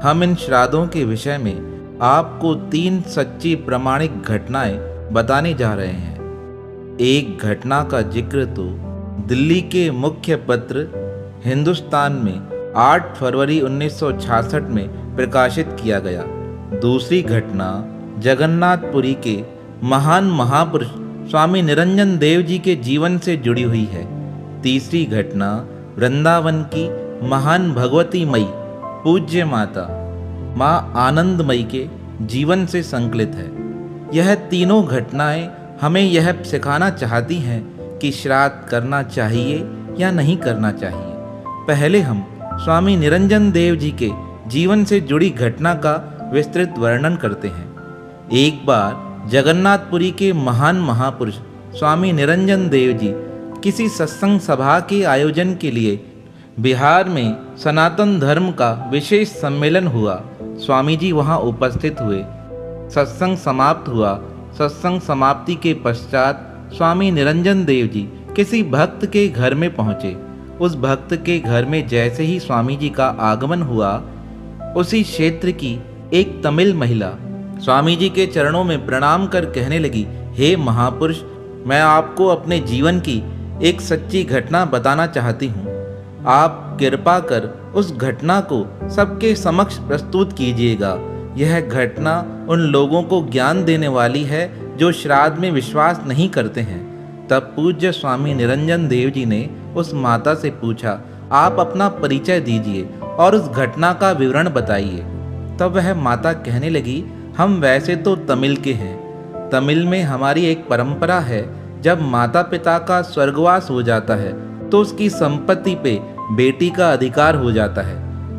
हम इन श्राद्धों के विषय में आपको 3 सच्ची प्रमाणिक घटनाएं बताने जा रहे हैं। एक घटना का जिक्र तो दिल्ली के मुख्य पत्र हिंदुस्तान में 8 फरवरी 1966 में प्रकाशित किया गया। दूसरी घटना जगन्नाथपुरी के महान महापुरुष स्वामी निरंजन देव जी के जीवन से जुड़ी हुई है। तीसरी घटना वृंदावन की महान भगवती मई पूज्य माता माँ आनंदमयी के जीवन से संकलित है। यह तीनों घटनाएं हमें यह सिखाना चाहती हैं कि श्राद्ध करना चाहिए या नहीं करना चाहिए। पहले हम स्वामी निरंजन देव जी के जीवन से जुड़ी घटना का विस्तृत वर्णन करते हैं। एक बार जगन्नाथपुरी के महान महापुरुष स्वामी निरंजन देव जी किसी सत्संग सभा के आयोजन के लिए बिहार में सनातन धर्म का विशेष सम्मेलन हुआ। स्वामी जी वहां उपस्थित हुए। सत्संग समाप्त हुआ। सत्संग समाप्ति के पश्चात स्वामी निरंजन देव जी किसी भक्त के घर में पहुंचे। उस भक्त के घर में जैसे ही स्वामी जी का आगमन हुआ, उसी क्षेत्र की एक तमिल महिला स्वामी जी के चरणों में प्रणाम कर कहने लगी, हे महापुरुष, मैं आपको अपने जीवन की एक सच्ची घटना बताना चाहती हूँ। आप कृपा कर उस घटना को सबके समक्ष प्रस्तुत कीजिएगा। यह घटना उन लोगों को ज्ञान देने वाली है जो श्राद्ध में विश्वास नहीं करते हैं। तब पूज्य स्वामी निरंजन देव जी ने उस माता से पूछा, आप अपना परिचय दीजिए और उस घटना का विवरण बताइए। तब वह माता कहने लगी, हम वैसे तो तमिल के हैं। तमिल में हमारी एक परंपरा है, जब माता पिता का स्वर्गवास हो जाता है तो उसकी संपत्ति पे बेटी का अधिकार हो जाता है।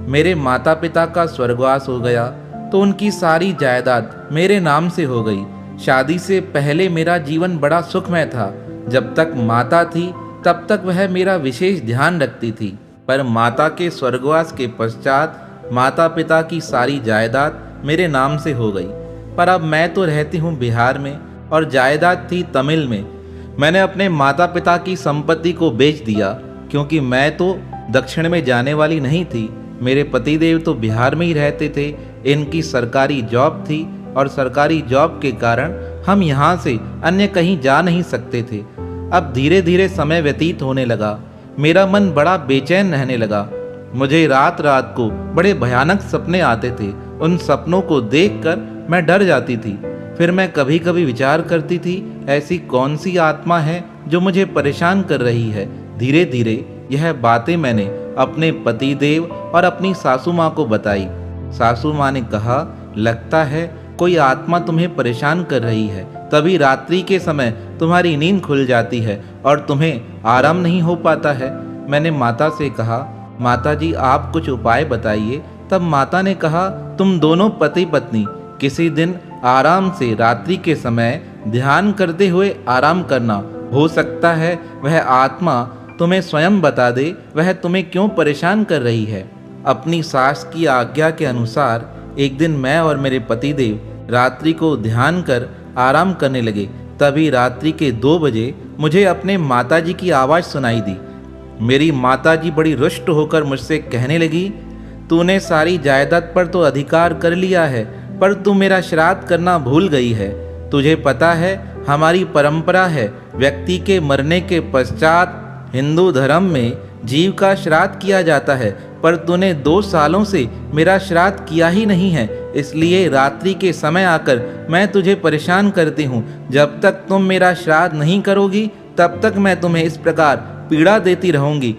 मेरे माता पिता का स्वर्गवास हो गया तो उनकी सारी जायदाद मेरे नाम से हो गई। शादी से पहले मेरा जीवन बड़ा सुखमय था। जब तक माता थी तब तक वह मेरा विशेष ध्यान रखती थी, पर माता के स्वर्गवास के पश्चात माता पिता की सारी जायदाद मेरे नाम से हो गई। पर अब मैं तो रहती हूँ बिहार में और जायदाद थी तमिल में। मैंने अपने माता पिता की संपत्ति को बेच दिया, क्योंकि मैं तो दक्षिण में जाने वाली नहीं थी। मेरे पतिदेव तो बिहार में ही रहते थे। इनकी सरकारी जॉब थी और सरकारी जॉब के कारण हम यहाँ से अन्य कहीं जा नहीं सकते थे। अब धीरे धीरे समय व्यतीत होने लगा। मेरा मन बड़ा बेचैन रहने लगा। मुझे रात रात को बड़े भयानक सपने आते थे। उन सपनों को देखकर मैं डर जाती थी। फिर मैं कभी कभी विचार करती थी, ऐसी कौन सी आत्मा है जो मुझे परेशान कर रही है। धीरे धीरे यह बातें मैंने अपने पतिदेव और अपनी सासू माँ को बताई। सासू माँ ने कहा, लगता है कोई आत्मा तुम्हें परेशान कर रही है, तभी रात्रि के समय तुम्हारी नींद खुल जाती है और तुम्हें आराम नहीं हो पाता है। मैंने माता से कहा, माता जी आप कुछ उपाय बताइए। तब माता ने कहा, तुम दोनों पति पत्नी किसी दिन आराम से रात्रि के समय ध्यान करते हुए आराम करना। हो सकता है वह आत्मा तुम्हें स्वयं बता दे वह तुम्हें क्यों परेशान कर रही है। अपनी सास की आज्ञा के अनुसार एक दिन मैं और मेरे पतिदेव रात्रि को ध्यान कर आराम करने लगे। तभी रात्रि के 2 बजे मुझे अपने माताजी की आवाज़ सुनाई दी। मेरी माताजी बड़ी रुष्ट होकर मुझसे कहने लगी, तूने सारी जायदाद पर तो अधिकार कर लिया है, पर तू मेरा श्राद्ध करना भूल गई है। तुझे पता है हमारी परंपरा है, व्यक्ति के मरने के पश्चात हिंदू धर्म में जीव का श्राद्ध किया जाता है, पर तूने 2 सालों से मेरा श्राद्ध किया ही नहीं है। इसलिए रात्रि के समय आकर मैं तुझे परेशान करती हूँ। जब तक तुम मेरा श्राद्ध नहीं करोगी तब तक मैं तुम्हें इस प्रकार पीड़ा देती रहूँगी।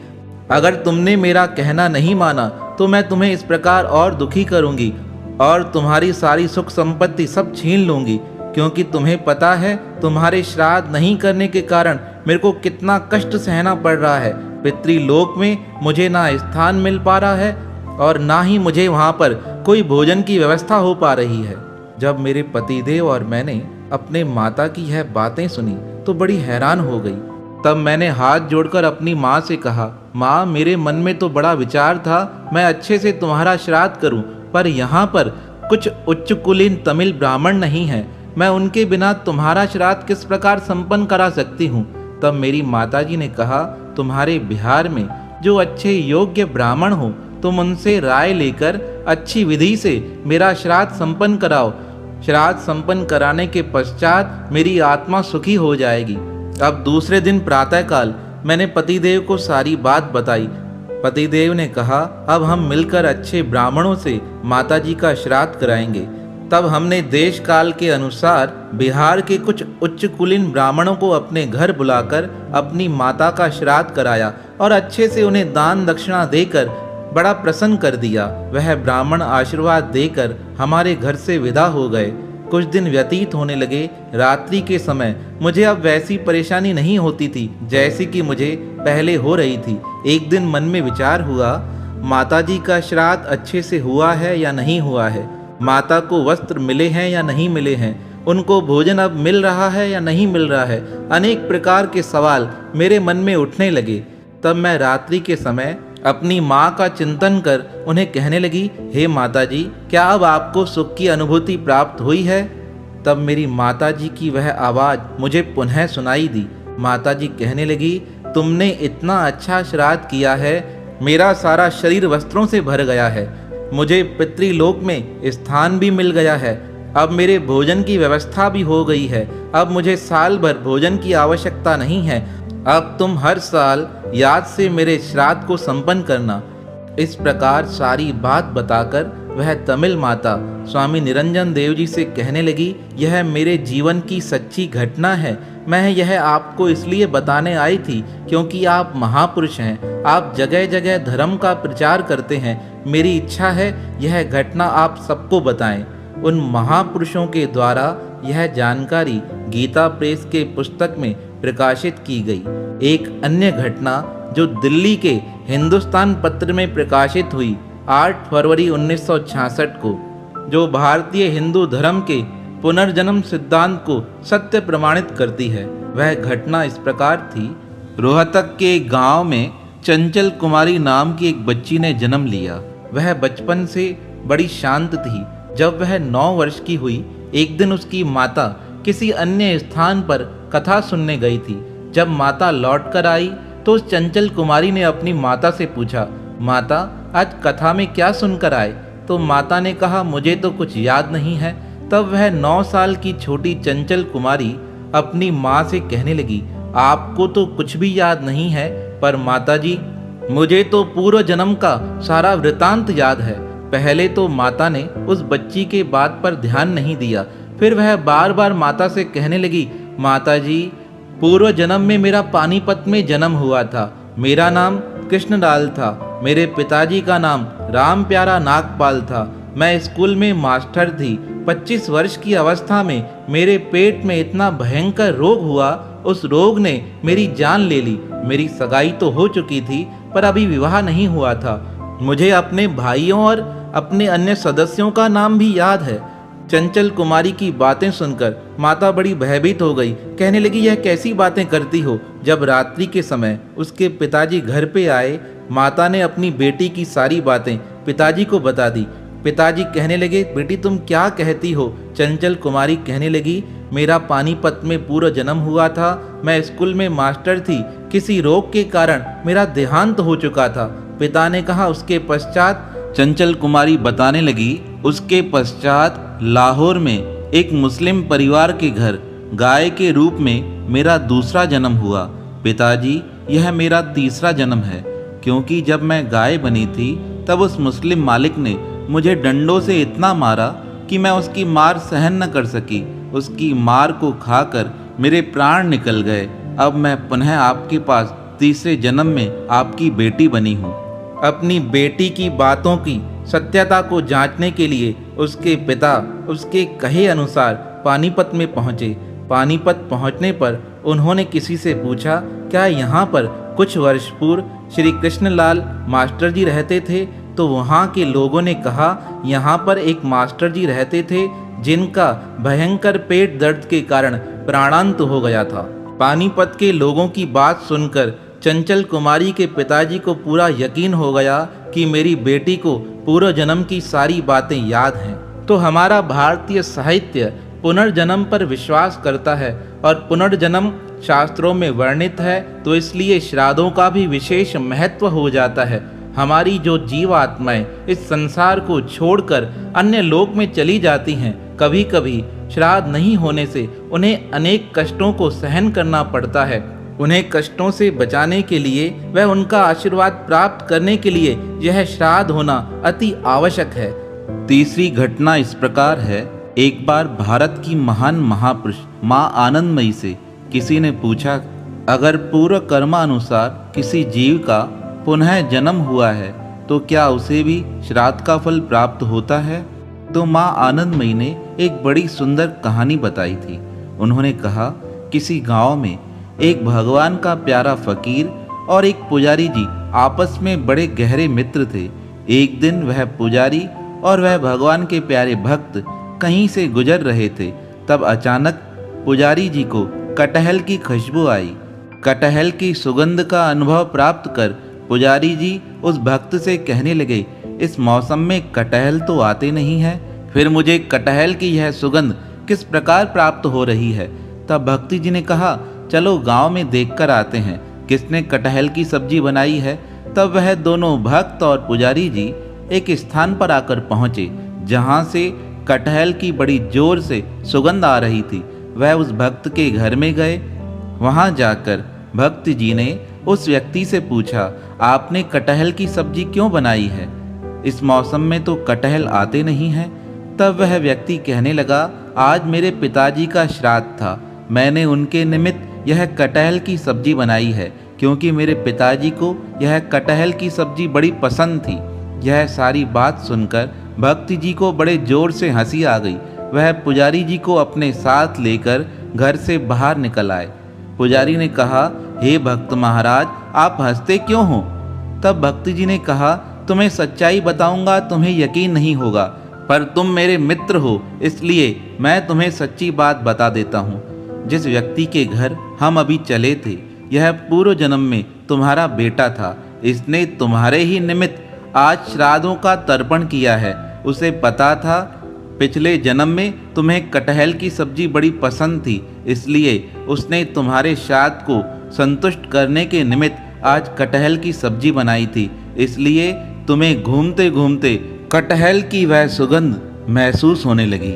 अगर तुमने मेरा कहना नहीं माना तो मैं तुम्हें इस प्रकार और दुखी करूँगी और तुम्हारी सारी सुख संपत्ति सब छीन लूँगी, क्योंकि तुम्हें पता है तुम्हारे श्राद्ध नहीं करने के कारण मेरे को कितना कष्ट सहना पड़ रहा है। पितृलोक में मुझे ना स्थान मिल पा रहा है और ना ही मुझे वहाँ पर कोई भोजन की व्यवस्था हो पा रही है। जब मेरे पतिदेव और मैंने अपने माता की यह बातें सुनी तो बड़ी हैरान हो गई। तब मैंने हाथ जोड़कर अपनी माँ से कहा, माँ मेरे मन में तो बड़ा विचार था मैं अच्छे से तुम्हारा श्राद्ध करूं, पर यहाँ पर कुछ उच्च कुलीन तमिल ब्राह्मण नहीं हैं। मैं उनके बिना तुम्हारा श्राद्ध किस प्रकार संपन्न करा सकती हूँ। तब मेरी माताजी ने कहा, तुम्हारे बिहार में जो अच्छे योग्य ब्राह्मण हो तुम उनसे राय लेकर अच्छी विधि से मेरा श्राद्ध संपन्न कराओ। श्राद्ध संपन्न कराने के पश्चात मेरी आत्मा सुखी हो जाएगी। अब दूसरे दिन प्रातःकाल मैंने पतिदेव को सारी बात बताई। पतिदेव ने कहा, अब हम मिलकर अच्छे ब्राह्मणों से माताजी का श्राद्ध कराएंगे। तब हमने देश काल के अनुसार बिहार के कुछ उच्च कुलीन ब्राह्मणों को अपने घर बुलाकर अपनी माता का श्राद्ध कराया और अच्छे से उन्हें दान दक्षिणा देकर बड़ा प्रसन्न कर दिया। वह ब्राह्मण आशीर्वाद देकर हमारे घर से विदा हो गए। कुछ दिन व्यतीत होने लगे। रात्रि के समय मुझे अब वैसी परेशानी नहीं होती थी जैसी कि मुझे पहले हो रही थी। एक दिन मन में विचार हुआ, माताजी का श्राद्ध अच्छे से हुआ है या नहीं हुआ है, माता को वस्त्र मिले हैं या नहीं मिले हैं, उनको भोजन अब मिल रहा है या नहीं मिल रहा है। अनेक प्रकार के सवाल मेरे मन में उठने लगे। तब मैं रात्रि के समय अपनी माँ का चिंतन कर उन्हें कहने लगी, हे माताजी, क्या अब आपको सुख की अनुभूति प्राप्त हुई है? तब मेरी माताजी की वह आवाज़ मुझे पुनः सुनाई दी। माताजी कहने लगी, तुमने इतना अच्छा श्राद्ध किया है, मेरा सारा शरीर वस्त्रों से भर गया है, मुझे पितृलोक में स्थान भी मिल गया है, अब मेरे भोजन की व्यवस्था भी हो गई है, अब मुझे साल भर भोजन की आवश्यकता नहीं है, अब तुम हर साल याद से मेरे श्राद्ध को संपन्न करना। इस प्रकार सारी बात बताकर वह तमिल माता स्वामी निरंजन देव जी से कहने लगी, यह मेरे जीवन की सच्ची घटना है। मैं यह आपको इसलिए बताने आई थी क्योंकि आप महापुरुष हैं, आप जगह जगह धर्म का प्रचार करते हैं। मेरी इच्छा है यह घटना आप सबको बताएं। उन महापुरुषों के द्वारा यह जानकारी गीता प्रेस के पुस्तक में प्रकाशित की गई। एक अन्य घटना जो दिल्ली के हिंदुस्तान पत्र में प्रकाशित हुई 8 फरवरी 1966 को, जो भारतीय हिंदू धर्म के पुनर्जन्म सिद्धांत को सत्य प्रमाणित करती है। वह घटना इस प्रकार थी। रोहतक के एक गांव में चंचल कुमारी नाम की एक बच्ची ने जन्म लिया। वह बचपन से बड़ी शांत थी। जब वह 9 वर्ष की हुई, एक दिन उसकी माता किसी अन्य स्थान पर कथा सुनने गई थी। जब माता लौट कर आई तो उस चंचल कुमारी ने अपनी माता से पूछा, माता, आज कथा में क्या सुनकर आए? तो माता ने कहा, मुझे तो कुछ याद नहीं है। तब वह 9 साल की छोटी चंचल कुमारी अपनी माँ से कहने लगी, आपको तो कुछ भी याद नहीं है, पर माताजी, मुझे तो पूर्व जन्म का सारा वृतांत याद है। पहले तो माता ने उस बच्ची के बात पर ध्यान नहीं दिया। फिर वह बार बार माता से कहने लगी, माताजी, पूर्व जन्म में मेरा पानीपत में जन्म हुआ था। मेरा नाम कृष्णलाल था। मेरे पिताजी का नाम राम प्यारा नागपाल था। मैं स्कूल में मास्टर थी। 25 वर्ष की अवस्था में मेरे पेट में इतना भयंकर रोग हुआ, उस रोग ने मेरी जान ले ली। मेरी सगाई तो हो चुकी थी, पर अभी विवाह नहीं हुआ था। मुझे अपने भाइयों और अपने अन्य सदस्यों का नाम भी याद है। चंचल कुमारी की बातें सुनकर माता बड़ी भयभीत हो गई। कहने लगी, यह कैसी बातें करती हो? जब रात्रि के समय उसके पिताजी घर पे आए, माता ने अपनी बेटी की सारी बातें पिताजी को बता दी। पिताजी कहने लगे, बेटी तुम क्या कहती हो? चंचल कुमारी कहने लगी, मेरा पानीपत में पूर्व जन्म हुआ था। मैं स्कूल में मास्टर थी। किसी रोग के कारण मेरा देहांत हो चुका था। पिता ने कहा, उसके पश्चात चंचल कुमारी बताने लगी, उसके पश्चात लाहौर में एक मुस्लिम परिवार के घर गाय के रूप में मेरा दूसरा जन्म हुआ। पिताजी, यह मेरा तीसरा जन्म है, क्योंकि जब मैं गाय बनी थी तब उस मुस्लिम मालिक ने मुझे डंडों से इतना मारा कि मैं उसकी मार सहन न कर सकी। उसकी मार को खाकर मेरे प्राण निकल गए। अब मैं पुनः आपके पास तीसरे जन्म में आपकी बेटी बनी हूँ। अपनी बेटी की बातों की सत्यता को जांचने के लिए उसके पिता उसके कहे अनुसार पानीपत में पहुँचे। पानीपत पहुँचने पर उन्होंने किसी से पूछा, क्या यहाँ पर कुछ वर्ष पूर्व श्री कृष्णलाल मास्टर जी रहते थे? तो वहाँ के लोगों ने कहा, यहाँ पर एक मास्टर जी रहते थे जिनका भयंकर पेट दर्द के कारण प्राणांत हो गया था। पानीपत के लोगों की बात सुनकर चंचल कुमारी के पिताजी को पूरा यकीन हो गया कि मेरी बेटी को पूर्व जन्म की सारी बातें याद हैं। तो हमारा भारतीय साहित्य पुनर्जन्म पर विश्वास करता है और पुनर्जन्म शास्त्रों में वर्णित है, तो इसलिए श्राद्धों का भी विशेष महत्व हो जाता है। हमारी जो जीवात्माएं इस संसार को छोड़कर अन्य लोक में चली जाती हैं, कभी कभी श्राद्ध नहीं होने से उन्हें अनेक कष्टों को सहन करना पड़ता है। उन्हें कष्टों से बचाने के लिए व उनका आशीर्वाद प्राप्त करने के लिए यह श्राद्ध होना अति आवश्यक है। तीसरी घटना इस प्रकार है। एक बार भारत की महान महापुरुष माँ आनंदमयी से किसी ने पूछा, अगर पूर्व कर्मानुसार किसी जीव का पुनः जन्म हुआ है तो क्या उसे भी श्राद्ध का फल प्राप्त होता है? तो माँ आनंदमयी ने एक बड़ी सुंदर कहानी बताई थी। उन्होंने कहा, किसी गांव में एक भगवान का प्यारा फकीर और एक पुजारी जी आपस में बड़े गहरे मित्र थे। एक दिन वह पुजारी और वह भगवान के प्यारे भक्त कहीं से गुजर रहे थे। तब अचानक पुजारी जी को कटहल की खुशबू आई। कटहल की सुगंध का अनुभव प्राप्त कर पुजारी जी उस भक्त से कहने लगे, इस मौसम में कटहल तो आते नहीं है, फिर मुझे कटहल की यह सुगंध किस प्रकार प्राप्त हो रही है? तब भक्ति जी ने कहा, चलो गांव में देखकर आते हैं किसने कटहल की सब्जी बनाई है। तब वह दोनों भक्त और पुजारी जी एक स्थान पर आकर पहुंचे जहां से कटहल की बड़ी जोर से सुगंध आ रही थी। वह उस भक्त के घर में गए। वहां जाकर भक्त जी ने उस व्यक्ति से पूछा, आपने कटहल की सब्जी क्यों बनाई है? इस मौसम में तो कटहल आते नहीं हैं। तब वह व्यक्ति कहने लगा, आज मेरे पिताजी का श्राद्ध था, मैंने उनके निमित्त यह कटहल की सब्जी बनाई है, क्योंकि मेरे पिताजी को यह कटहल की सब्जी बड़ी पसंद थी। यह सारी बात सुनकर भक्ति जी को बड़े जोर से हंसी आ गई। वह पुजारी जी को अपने साथ लेकर घर से बाहर निकल आए। पुजारी ने कहा, हे भक्त महाराज, आप हंसते क्यों हो? तब भक्ति जी ने कहा, तुम्हें सच्चाई बताऊंगा तुम्हें यकीन नहीं होगा, पर तुम मेरे मित्र हो इसलिए मैं तुम्हें सच्ची बात बता देता हूँ। जिस व्यक्ति के घर हम अभी चले थे, यह पूर्व जन्म में तुम्हारा बेटा था। इसने तुम्हारे ही निमित्त आज श्राद्धों का तर्पण किया है। उसे पता था पिछले जन्म में तुम्हें कटहल की सब्जी बड़ी पसंद थी, इसलिए उसने तुम्हारे श्राद्ध को संतुष्ट करने के निमित्त आज कटहल की सब्जी बनाई थी। इसलिए तुम्हें घूमते घूमते कटहल की वह सुगंध महसूस होने लगी।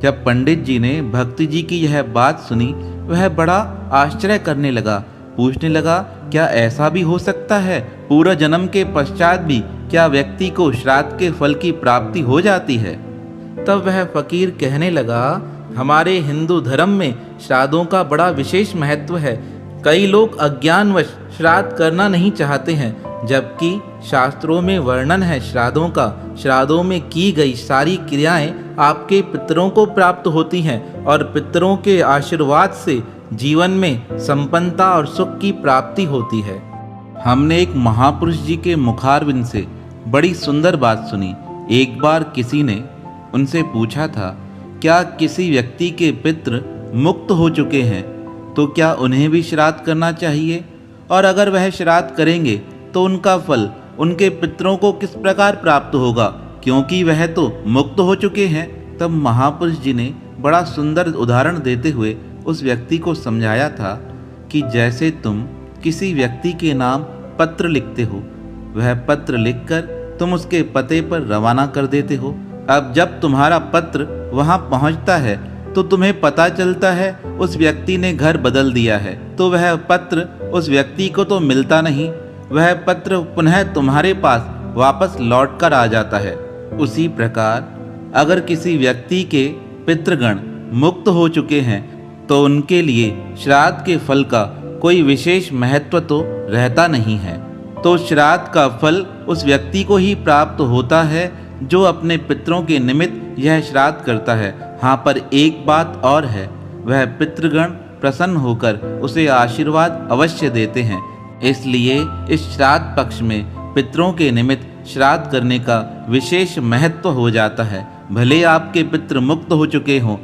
जब पंडित जी ने भक्ति जी की यह बात सुनी, वह बड़ा आश्चर्य करने लगा। पूछने लगा, क्या ऐसा भी हो सकता है? पूरा जन्म के पश्चात भी क्या व्यक्ति को श्राद्ध के फल की प्राप्ति हो जाती है? तब वह फकीर कहने लगा, हमारे हिंदू धर्म में श्राद्धों का बड़ा विशेष महत्व है। कई लोग अज्ञानवश श्राद्ध करना नहीं चाहते हैं, जबकि शास्त्रों में वर्णन है श्राद्धों का। श्राद्धों में की गई सारी क्रियाएं आपके पितरों को प्राप्त होती हैं और पितरों के आशीर्वाद से जीवन में संपन्नता और सुख की प्राप्ति होती है। हमने एक महापुरुष जी के मुखारविंद से बड़ी सुंदर बात सुनी। एक बार किसी ने उनसे पूछा था, क्या किसी व्यक्ति के पितृ मुक्त हो चुके हैं तो क्या उन्हें भी श्राद्ध करना चाहिए? और अगर वह श्राद्ध करेंगे तो उनका फल उनके पितरों को किस प्रकार प्राप्त होगा, क्योंकि वह तो मुक्त हो चुके हैं। तब महापुरुष जी ने बड़ा सुंदर उदाहरण देते हुए उस व्यक्ति को समझाया था कि जैसे तुम किसी व्यक्ति के नाम पत्र लिखते हो, वह पत्र लिखकर तुम उसके पते पर रवाना कर देते हो। अब जब तुम्हारा पत्र वहां पहुंचता है तो तुम्हें पता चलता है उस व्यक्ति ने घर बदल दिया है, तो वह पत्र उस व्यक्ति को तो मिलता नहीं, वह पत्र पुनः तुम्हारे पास वापस लौट कर आ जाता है। उसी प्रकार अगर किसी व्यक्ति के पितृगण मुक्त हो चुके हैं तो उनके लिए श्राद्ध के फल का कोई विशेष महत्व तो रहता नहीं है। तो श्राद्ध का फल उस व्यक्ति को ही प्राप्त होता है जो अपने पितरों के निमित्त यह श्राद्ध करता है। हाँ, पर एक बात और है, वह पितृगण प्रसन्न होकर उसे आशीर्वाद अवश्य देते हैं। इसलिए इस श्राद्ध पक्ष में पितरों के निमित्त श्राद्ध करने का विशेष महत्व हो जाता है। भले आपके पितृ मुक्त हो चुके हों,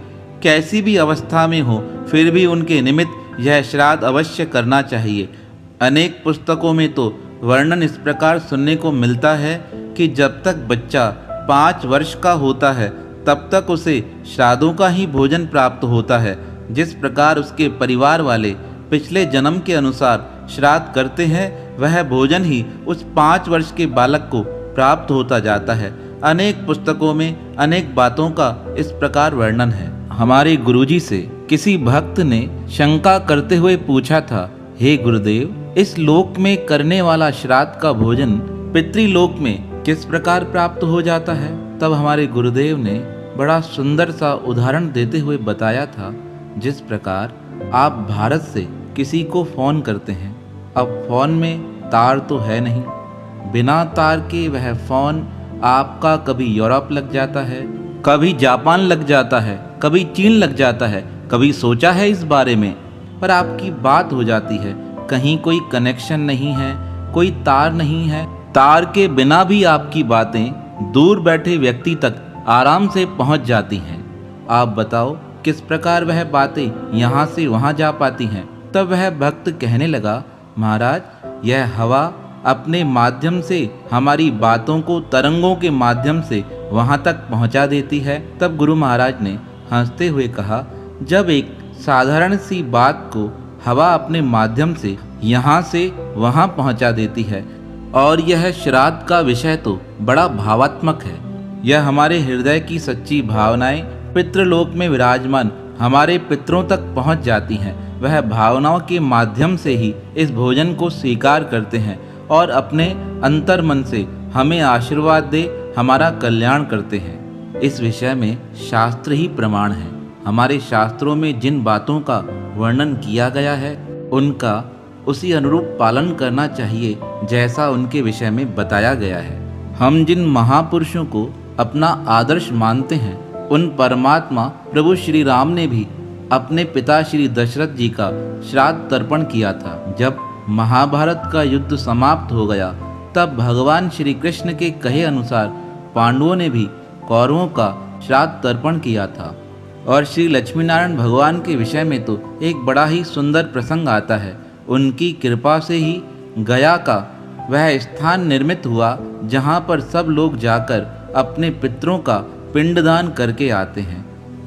कैसी भी अवस्था में हो, फिर भी उनके निमित्त यह श्राद्ध अवश्य करना चाहिए। अनेक पुस्तकों में तो वर्णन इस प्रकार सुनने को मिलता है कि जब तक बच्चा 5 वर्ष का होता है तब तक उसे श्राद्धों का ही भोजन प्राप्त होता है। जिस प्रकार उसके परिवार वाले पिछले जन्म के अनुसार श्राद्ध करते हैं, वह भोजन ही उस 5 वर्ष के बालक को प्राप्त होता जाता है। अनेक पुस्तकों में अनेक बातों का इस प्रकार वर्णन है। हमारे गुरुजी से किसी भक्त ने शंका करते हुए पूछा था, हे गुरुदेव, इस लोक में करने वाला श्राद्ध का भोजन पितृलोक में किस प्रकार प्राप्त हो जाता है? तब हमारे गुरुदेव ने बड़ा सुंदर सा उदाहरण देते हुए बताया था, जिस प्रकार आप भारत से किसी को फ़ोन करते हैं। अब फ़ोन में तार तो है नहीं, बिना तार के वह फ़ोन आपका कभी यूरोप लग जाता है, कभी जापान लग जाता है, कभी चीन लग जाता है। कभी सोचा है इस बारे में? पर आपकी बात हो जाती है, कहीं कोई कनेक्शन नहीं है, कोई तार नहीं है। तार के बिना भी आपकी बातें दूर बैठे व्यक्ति तक आराम से पहुंच जाती हैं। आप बताओ किस प्रकार वह बातें यहाँ से वहाँ जा पाती हैं? तब वह भक्त कहने लगा, महाराज, यह हवा अपने माध्यम से हमारी बातों को तरंगों के माध्यम से वहाँ तक पहुँचा देती है। तब गुरु महाराज ने हंसते हुए कहा, जब एक साधारण सी बात को हवा अपने माध्यम से यहाँ से वहाँ पहुँचा देती है, और यह श्राद्ध का विषय तो बड़ा भावात्मक है। यह हमारे हृदय की सच्ची भावनाएं पितृलोक में विराजमान हमारे पितरों तक पहुँच जाती हैं। वह भावनाओं के माध्यम से ही इस भोजन को स्वीकार करते हैं और अपने अंतर मन से हमें आशीर्वाद दे हमारा कल्याण करते हैं। इस विषय में शास्त्र ही प्रमाण है। हमारे शास्त्रों में जिन बातों का वर्णन किया गया है, उनका उसी अनुरूप पालन करना चाहिए जैसा उनके विषय में बताया गया है। हम जिन महापुरुषों को अपना आदर्श मानते हैं, उन परमात्मा प्रभु श्री राम ने भी अपने पिता श्री दशरथ जी का श्राद्ध तर्पण किया था। जब महाभारत का युद्ध समाप्त हो गया, तब भगवान श्री कृष्ण के कहे अनुसार पांडवों ने भी कौरवों का श्राद्ध तर्पण किया था। और श्री लक्ष्मी नारायण भगवान के विषय में तो एक बड़ा ही सुंदर प्रसंग आता है। उनकी कृपा से ही गया का वह स्थान निर्मित हुआ जहाँ पर सब लोग जाकर अपने पितरों का पिंडदान करके आते हैं।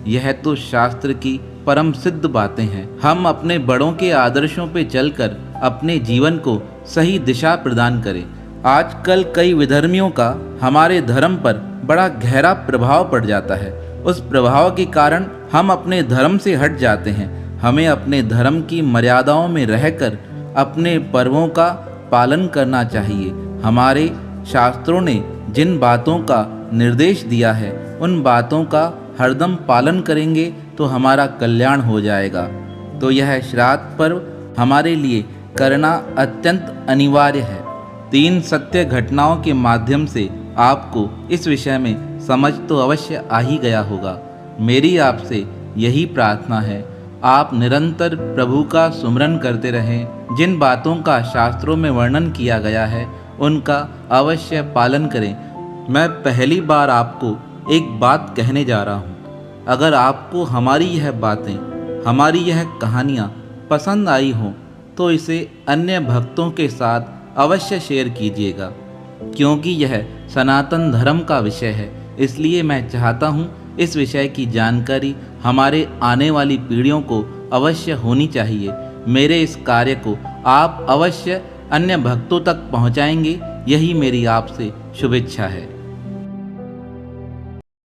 यह तो शास्त्र की परम सिद्ध बातें हैं। हम अपने बड़ों के आदर्शों पे चलकर अपने जीवन को सही दिशा प्रदान करें। आजकल कई विधर्मियों का हमारे धर्म पर बड़ा गहरा प्रभाव पड़ जाता है। उस प्रभाव के कारण हम अपने धर्म से हट जाते हैं। हमें अपने धर्म की मर्यादाओं में रहकर अपने पर्वों का पालन करना चाहिए। हमारे शास्त्रों ने जिन बातों का निर्देश दिया है, उन बातों का हरदम पालन करेंगे तो हमारा कल्याण हो जाएगा। तो यह श्राद्ध पर्व हमारे लिए करना अत्यंत अनिवार्य है। 3 सत्य घटनाओं के माध्यम से आपको इस विषय में समझ तो अवश्य आ ही गया होगा। मेरी आपसे यही प्रार्थना है, आप निरंतर प्रभु का सुमरन करते रहें। जिन बातों का शास्त्रों में वर्णन किया गया है, उनका अवश्य पालन करें। मैं पहली बार आपको एक बात कहने जा रहा हूँ। अगर आपको हमारी यह बातें, हमारी यह कहानियाँ पसंद आई हों, तो इसे अन्य भक्तों के साथ अवश्य शेयर कीजिएगा, क्योंकि यह सनातन धर्म का विषय है। इसलिए मैं चाहता हूँ इस विषय की जानकारी हमारे आने वाली पीढ़ियों को अवश्य होनी चाहिए। मेरे इस कार्य को आप अवश्य अन्य भक्तों तक पहुँचाएंगे, यही मेरी आपसे शुभेच्छा है।